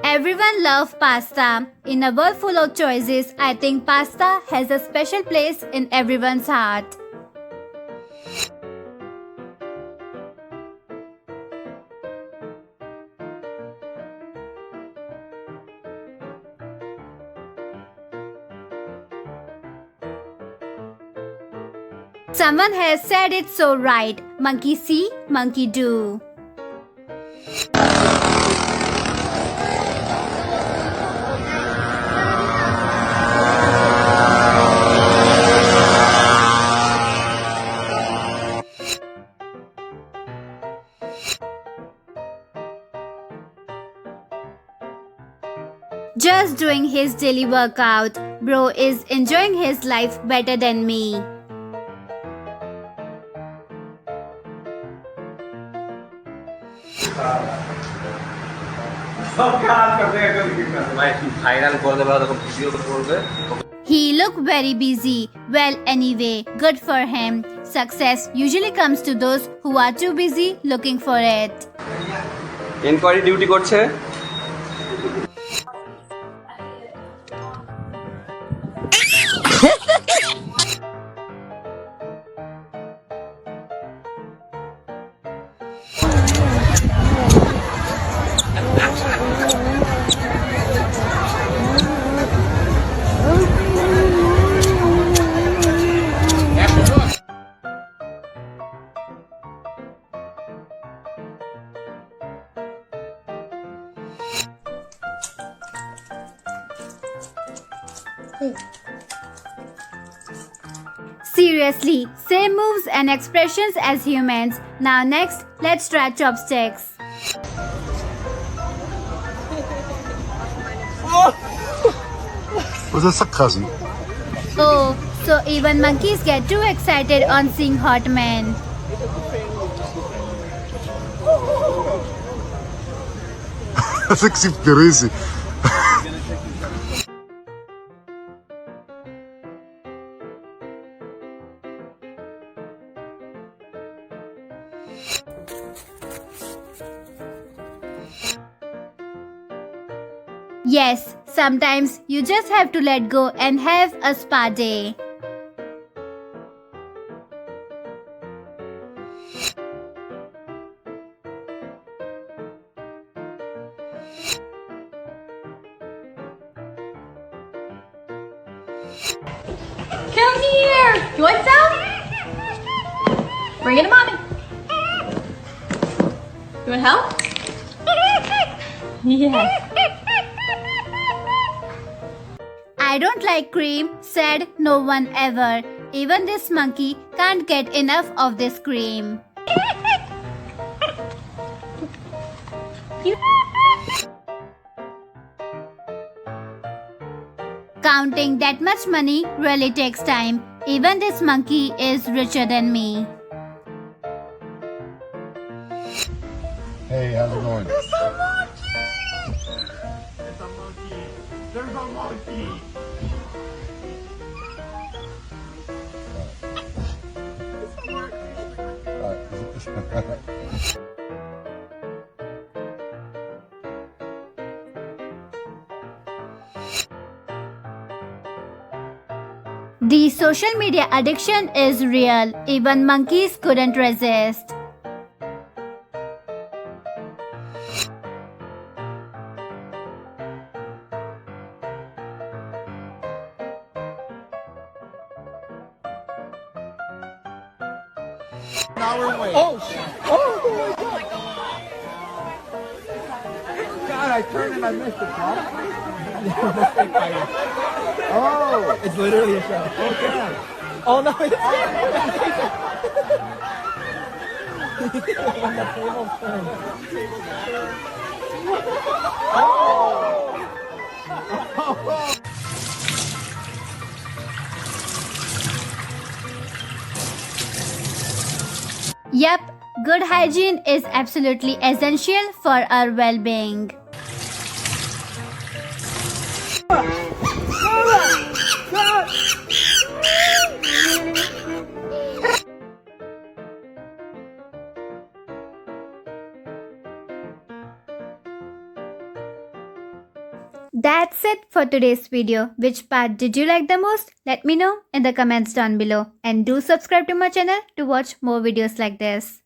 Everyone loves pasta. In a world full of choices, I think pasta has a special place in everyone's heart. Someone has said it so right. Monkey see, monkey do. Just doing his daily workout. Bro is enjoying his life better than me. He looked very busy. Well, anyway, good for him. Success usually comes to those who are too busy looking for it. Inquiry duty করছে। Seriously, same moves and expressions as humans. Now next, let's try chopsticks. Was that sarcasm? Oh, so even monkeys get too excited on seeing hot men. That's crazy. Yes, sometimes you just have to let go and have a spa day. Come here! You want some? Bring it to mommy. You want help? Yes. I don't like cream, said no one ever. Even this monkey can't get enough of this cream. Counting that much money really takes time. Even this monkey is richer than me. Hey, how's it going? There's a monkey! There's a monkey! There's a monkey! The social media addiction is real. Even monkeys couldn't resist. Now we're waiting. Oh my god! God, I turned and I missed it, bro. Oh! It's literally a shot. Oh, God. Oh, no, it's when the table turned. Oh! Yep, good hygiene is absolutely essential for our well-being. That's it for today's video. Which part did you like the most? Let me know in the comments down below. And do subscribe to my channel to watch more videos like this.